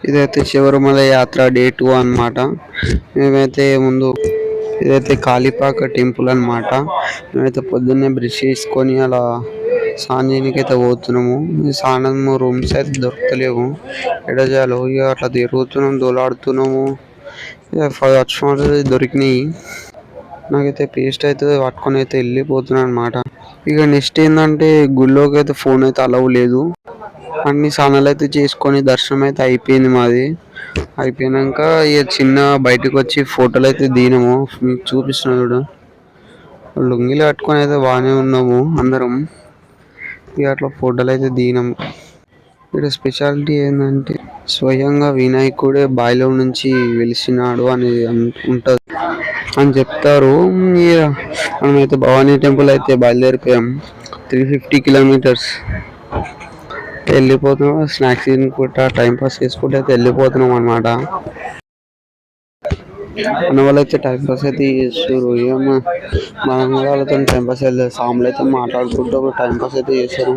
ఇదైతే శబరిమల యాత్ర డే 2 అన్నమాట. మేమైతే ముందు ఇదైతే కాళీపాక టెంపుల్ అన్నమాట. మేమైతే పొద్దున్నే బ్రష్ చేసుకొని అలా స్నానం చేయనీకైతే పోతున్నాము. ఈ స్నానం రూమ్స్ అయితే దొరుకుతలేవు. ఎడ చేయాలో ఇక అట్లా తిరుగుతున్నాం, దోలాడుతున్నాము. ఇక దొరికినాయి. నాకైతే పేస్ట్ అయితే పట్టుకొని అయితే వెళ్ళిపోతున్నాను అన్నమాట. ఇక నెక్స్ట్ ఏంటంటే గుళ్ళోకి అయితే ఫోన్ అయితే అలౌ లేదు. అన్ని స్నానాలు అయితే చేసుకొని దర్శనం అయితే అయిపోయింది మాది. అయిపోయినాక ఇక చిన్న బయటకు వచ్చి ఫోటోలు అయితే దిగినాము. మీకు చూపిస్తున్నా చూడు. లుంగిలు కట్టుకొని అయితే బాగానే ఉన్నాము అందరం. ఇక అట్లా ఫోటోలు అయితే దిగినాము. ఇక్కడ స్పెషాలిటీ ఏంటంటే స్వయంగా వినాయకుడే బావిలో నుంచి వెలిసినాడు అని ఉంటుంది అని చెప్తారు. ఇక మనమైతే భవానీ టెంపుల్ అయితే బయలుదేరిపోయాం. 350 కిలోమీటర్స్ వెళ్ళిపోతున్నాం. స్నాక్స్ తినుకుంటా టైం పాస్ చేసుకుంటూ అయితే వెళ్ళిపోతున్నాం అన్నమాట. మన వాళ్ళు అయితే టైం పాస్ అయితే చేస్తారు. ఏమో మన వాళ్ళతో టైం పాస్ వెళ్ళలేదు. సాములు అయితే మాట్లాడుకుంటూ టైం పాస్ అయితే చేస్తారు.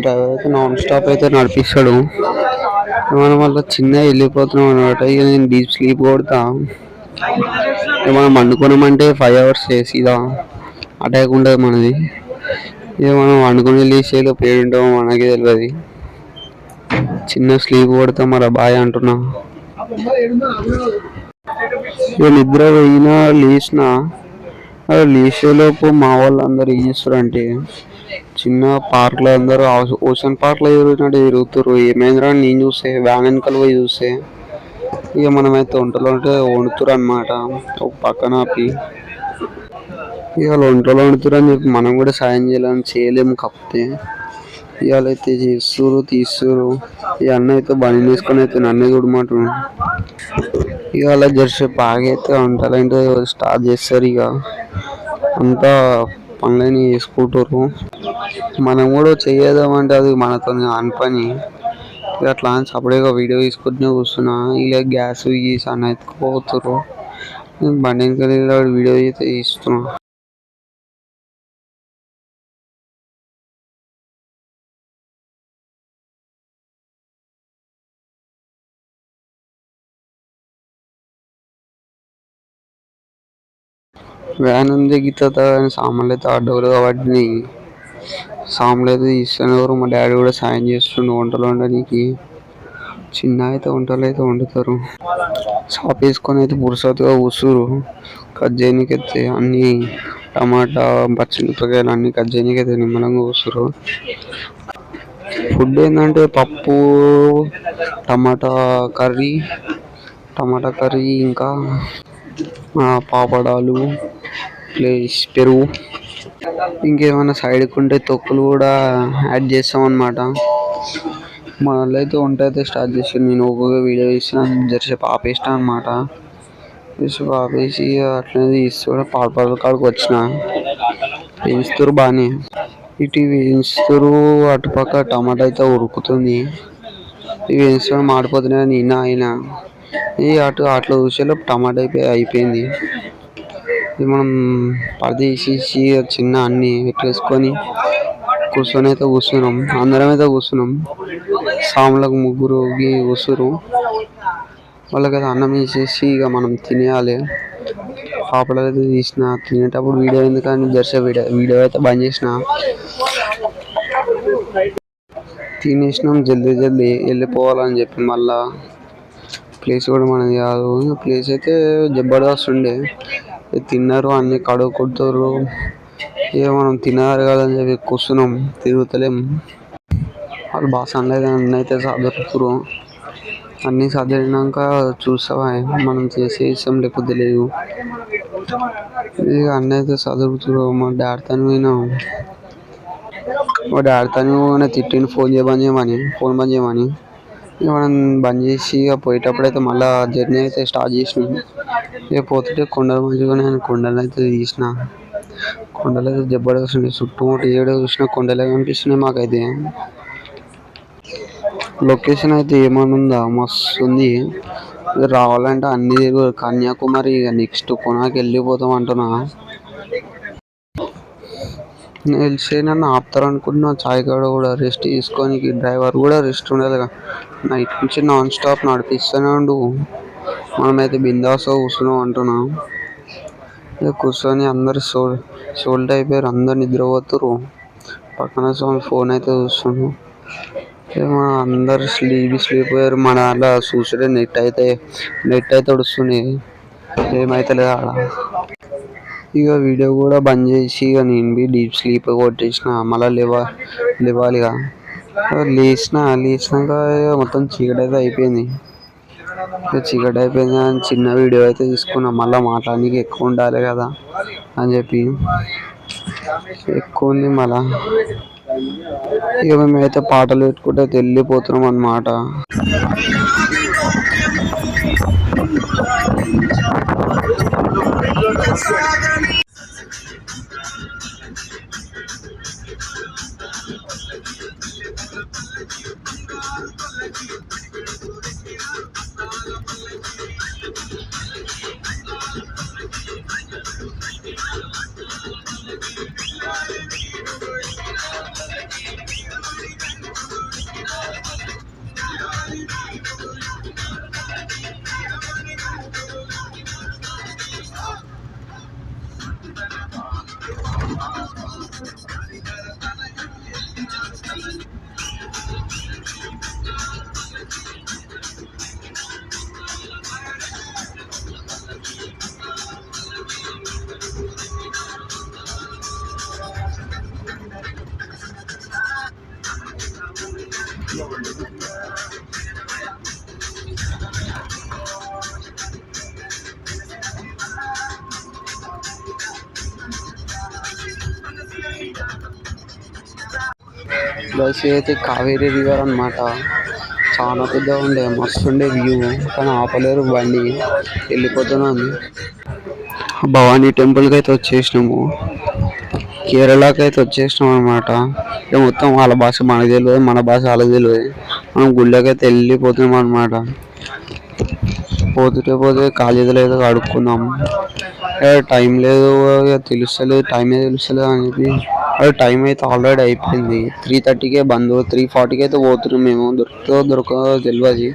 డ్రైవర్ అయితే నాన్ స్టాప్ అయితే నడిపిస్తాడు. మనం వల్ల చిన్న వెళ్ళిపోతున్నాం అనమాట. ఇక నేను డీప్ స్లీప్ కొడతా. మనం వండుకున్నామంటే 5 hours సీదా అటాక్ ఉండదు మనది. ఇక మనం వండుకొని వెళ్ళేసేలో పేరు ఉంటామో మనకే తెలియదు. చిన్న స్లీప్ కొడతాం మరి బాయ్ అంటున్నా. ఇక నిద్ర పోయినా లేచిన లేచేలోపు మా వాళ్ళు అందరు ఏం చేస్తారు చిన్న పార్క్లో అందరూ ఓషన్ పార్క్లో తిరుగుతున్నట్టు తిరుగుతారు. ఏమైందిరా నేను చూస్తే వ్యాన్ వెనకాల పోయి చూస్తే ఇక మనమైతే ఒంటలో ఉంటే వండుతురు అనమాట. ఒక పక్కన ఆపి ఇవాళ ఒంటలో వండుతురు అని చెప్పి మనం కూడా సాయం చేయలేము. కాకపోతే ఇవాళ అయితే చేస్తురు తీస్తురు. ఈ అన్న అయితే బండి తీసుకొని అయితే నన్నే చూడమంటున్నాడు. ఇవాళ జరసేపు ఆగైతే వంటలంటే స్టార్ట్ చేస్తారు. ఇక అంతా పనులని చేసుకుంటారు. మనం కూడా చేయదామంటే అది మనతో అని పని. ఇక అట్లా అని సపరేట్గా వీడియో తీసుకుంటూనే కూర్చున్నా. ఇక గ్యాస్ గీస్ అన్న ఎత్తుకుపోతారు. బండి వెనకాల వీడియో అయితే తీస్తున్నా. వ్యాన్ ఉంది గిత్త సామాన్లు అయితే అడ్డవులు కాబట్టి సామాన్లు అయితే తీస్తున్నారు. మా డాడీ కూడా సాయం చేస్తుండు వంటలు వండడానికి. చిన్న అయితే వంటలు అయితే వండుతారు. షాప్ వేసుకొని అయితే పురుసతుగా కూర్చురు. కట్ చేయడానికి అయితే అన్ని టమాటా పచ్చిమిరపకాయలు అన్ని కట్ చేయడానికి అయితే నిమ్మలంగా కూర్చురు. ఫుడ్ ఏంటంటే పప్పు టమాటా కర్రీ ఇంకా పాపడాలు ప్లస్ పెరుగు ఇంకేమైనా సైడ్కి ఉంటే తొక్కులు కూడా యాడ్ చేస్తాం అన్నమాట. మా వాళ్ళు అయితే వంట అయితే స్టార్ట్ చేసారు. నేను ఒక్కొక్క వీడియో తీసిన జరసేపు ఆపేసిన అనమాట. జరసేపు ఆపేసి అట్లనే తీస్తూ పాపడాల కాడికి వచ్చిన. వేయిస్తారు బాగానే. ఇటు వేయిస్తారు అటుపక్క టమాటా అయితే ఉడుకుతుంది. ఇవి వేయించడం మాడిపోతున్నాయి నేను అయినా అట్లా చూసేలోపు టమాటా అయిపోయింది. ఇది మనం పరదేసేసి చిన్న అన్ని పెట్టేసుకొని కూర్చున్నాం. అందరం అయితే కూర్చున్నాం. సాములకు ముగ్గురు కూర్చురు. వాళ్ళకైతే అన్నం వేసేసి ఇక మనం తినేయాలి. పాపడాలు అయితే తీసిన తినేటప్పుడు వీడియో ఎందుకని జర్సే వీడియో అయితే బంద్ చేసిన. తినేసినాం జల్దీ వెళ్ళిపోవాలని చెప్పి మళ్ళా ప్లేస్ కూడా మనది కాదు. ప్లేస్ అయితే జబర్దస్త్ ఉండే. తిన్నారు అన్ని కడుగు కొడుతారు. ఇక మనం తిన్నారు కదని చెప్పి కూర్చున్నాం తిరుగుతలేం. వాళ్ళు బాగా సన్లైట్ అన్నీ అయితే చదువుతురు. అన్నీ చదివినాక చూస్తావా మనం చేసే ఇష్టం లేకపోతే లేదు. ఇక అన్నీ అయితే చదువుతురు. మా డాడీతో తిట్టిండు ఫోన్ బంద్ చేయమని. ఇక మనం బంద్ చేసి ఇక పోయేటప్పుడు అయితే మళ్ళీ జర్నీ అయితే స్టార్ట్ చేసినాం. ఇక పోతుంటే కొండలు మంచిగానే కొండలు అయితే తీసిన. కొండలు అయితే జబర్దస్త్ ఉన్నాయి. చుట్టుముట్టు ఏడు చూసినా కొండలే కనిపిస్తున్నాయి మాకైతే. లొకేషన్ అయితే ఏమనుందా మస్తు ఉంది. రావాలంటే అన్ని కన్యాకుమారి ఇక నెక్స్ట్ కొనాకి వెళ్ళిపోతాం అంటున్నా. తెలిసి నన్ను ఆపుతారనుకుంటున్నా చాయ్ కాడ కూడా రెస్ట్ తీసుకోనికి. డ్రైవర్ కూడా రెస్ట్ ఉండదుగా, నైట్ నుంచి నాన్ స్టాప్ నడిపిస్తూనే ఉండు. మనమైతే బిందాస్గా కూర్చున్నాం అంటున్నా. ఇక కూర్చొని అందరు సోల్డ్ అయిపోయారు, అందరు నిద్రపోతురు. పక్కన ఫోన్ అయితే చూస్తున్నాం. ఏమో అందరు స్లీప్ అయ్యారు. మన దాంట్లో చూసుడే నెట్ అయితే వస్తుంది, ఏమైతలేదు ఆడ. ఇక వీడియో కూడా బంద్ చేసి ఇక నేను బి డీప్ స్లీప్ కొట్టేసిన. మళ్ళీ లేవాలిగా. లేచినాక ఇక మొత్తం చీకటి అయితే అయిపోయింది. చీకటి అయిపోయింది కానీ చిన్న వీడియో అయితే తీసుకున్నాం. మళ్ళీ మాట్లాడడానికి ఎక్కువ ఉండాలి కదా అని చెప్పి ఎక్కువ ఉంది. మళ్ళా ఇక మేమైతే పాటలు పెట్టుకుంటే వెళ్ళిపోతున్నాం అన్నమాట. బస్ అయితే కావేరీ రివర్ అన్నమాట. చాలా పెద్దగా ఉండే, మస్తు ఉండే వ్యూ. కానీ ఆపలేరు, బండి వెళ్ళిపోతూనే ఉంది. భవానీ టెంపుల్కి అయితే వచ్చేసినాము. కేరళకి అయితే వచ్చేసినాం అనమాట. ఇక మొత్తం వాళ్ళ భాష మనకు తెలియదు, మన భాష వాళ్ళకి తెలియదు. మనం గుళ్ళకి అయితే వెళ్ళిపోతున్నాం అనమాట. పోతే కాలేజీలో ఏదో అడుక్కున్నాం. టైం లేదు, తెలుస్తలేదు, టైమే తెలుస్తలేదు అని చెప్పి అది టైం అయితే ఆల్రెడీ అయిపోయింది. 3:30కే బంద్, 3:40కి అయితే పోతున్నాం. మేము దొరకదో తెలియదు.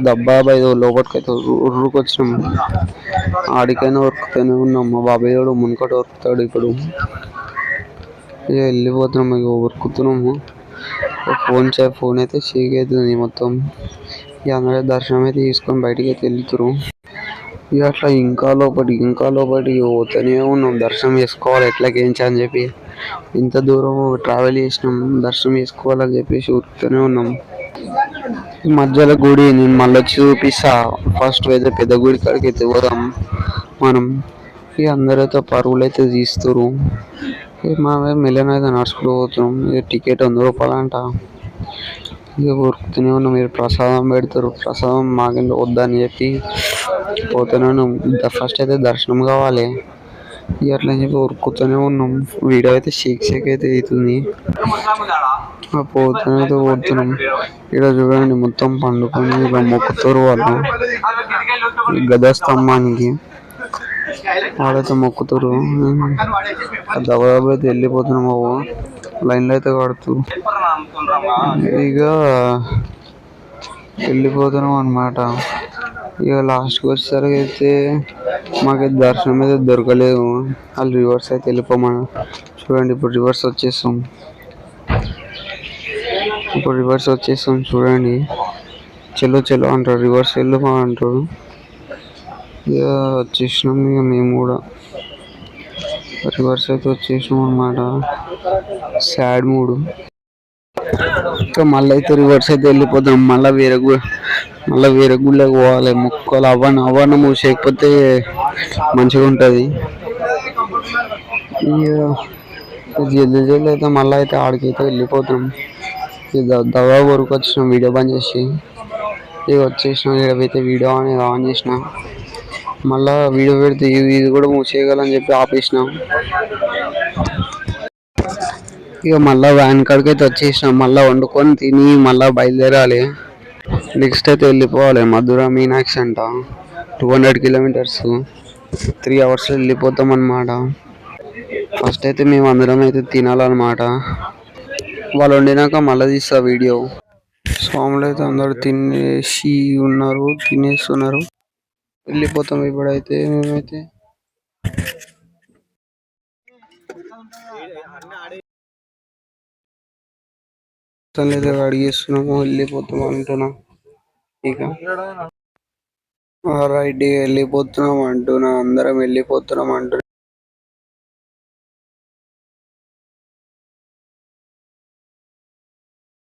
దబ్బాబాయ్ లోపలికి అయితే ఉరుకొచ్చినాము. ఆడికైనా ఉరుకుతూనే ఉన్నాం. మా బాబాయ్ కూడా మునుకటి ఉరుకుతాడు ఇప్పుడు. ఇక వెళ్ళిపోతున్నాము, ఇక ఉరుకుతున్నాము. ఫోన్ అయితే షేక్ అవుతుంది మొత్తం. ఇక అందరూ దర్శనం అయితే తీసుకొని బయటికి అయితే వెళ్తురు. ఇక అట్లా ఇంకా లోపలికి పోతూనే ఉన్నాం. దర్శనం చేసుకోవాలి ఎట్లాగేంచి అని చెప్పి ఇంత దూరం ట్రావెల్ చేసినాం. దర్శనం చేసుకోవాలని చెప్పేసి ఉరుకుతూనే ఉన్నాం. మధ్యలో గుడి నేను మళ్ళీ వచ్చి చూపిస్తా. ఫస్ట్ అయితే పెద్ద గుడి కాడికి అయితే పోదాం మనం. ఇక అందరైతే పరుగులు అయితే తీస్తురు. మా మెల్లన అయితే నడుచుకుంటూ పోతున్నాం. ఇక టికెట్ 100 రూపాయలు అంట. ఇక ఉరుకుతూనే ఉన్నాం. మీరు ప్రసాదం పెడతారు, ప్రసాదం మాకు వద్దని చెప్పి పోతూనే ఉన్నాం. ఫస్ట్ అయితే దర్శనం కావాలి. ఇక అట్లా చెప్పి ఉరుకుతూనే ఉన్నాం. వీడియో అయితే షేక్ అయితే అవుతుంది. పోతున్నాం. ఇక్కడ చూడండి మొత్తం పండుకొని ఇలా మొక్కుతారు వాళ్ళు గదా స్తంభానికి. వాళ్ళైతే మొక్కుతారు. దబాబు అయితే వెళ్ళిపోతున్నాము. లైన్లో అయితే కడుతూ ఇక వెళ్ళిపోతున్నాం అన్నమాట. ఇక లాస్ట్కి వచ్చేసరికి అయితే మాకైతే దర్శనం అయితే దొరకలేదు. వాళ్ళు రివర్స్ అయితే వెళ్ళిపోమని. చూడండి ఇప్పుడు రివర్స్ వచ్చేస్తాం. చూడండి. చెల్లో అంటారు, రివర్స్ వెళ్ళిపో అంటారు. ఇక వచ్చేసినాం. ఇక మేము కూడా రివర్స్ అయితే వచ్చేసినాం అన్నమాట. సాడ్ మూడు. ఇంకా మళ్ళీ అయితే రివర్స్ అయితే వెళ్ళిపోతాం. మళ్ళీ వేరే గుళ్ళకి పోవాలి. మొక్కలు అవ్వన మూసేయకపోతే మంచిగా ఉంటుంది. ఇక జల్దీ అయితే మళ్ళీ అయితే ఆడికైతే వెళ్ళిపోతాం. ఇక దవా వరకు వచ్చినాం వీడియో బంద్ చేసి. ఇక వచ్చేసినాం. ఇక్కడైతే వీడియో అనేది ఆన్ చేసిన. మళ్ళీ వీడియో పెడితే ఇది కూడా మూసేయగలని చెప్పి ఆపేసినాం. ఇక మళ్ళీ వ్యాన్ కాడికి అయితే వచ్చేసినాం. మళ్ళీ వండుకొని తిని మళ్ళీ బయలుదేరాలి. నెక్స్ట్ అయితే వెళ్ళిపోవాలి మధుర మీనాక్షి అంట. 200 కిలోమీటర్స్, 3 అవర్స్లో వెళ్ళిపోతాం అన్నమాట. ఫస్ట్ అయితే మేము అందరం అయితే తినాలన్నమాట. వాళ్ళు వండినాక మళ్ళీ తీస్తా వీడియో. స్వాములు అయితే అందరు తినేసి ఉన్నారు, తినేస్తున్నారు. వెళ్ళిపోతాం ఇప్పుడైతే. మేమైతే అడిగేస్తున్నాము, వెళ్ళిపోతాం అంటున్నా. ఇక రైట్ వెళ్ళిపోతున్నాం అంటున్నా, అందరం వెళ్ళిపోతున్నాం అంటున్నా.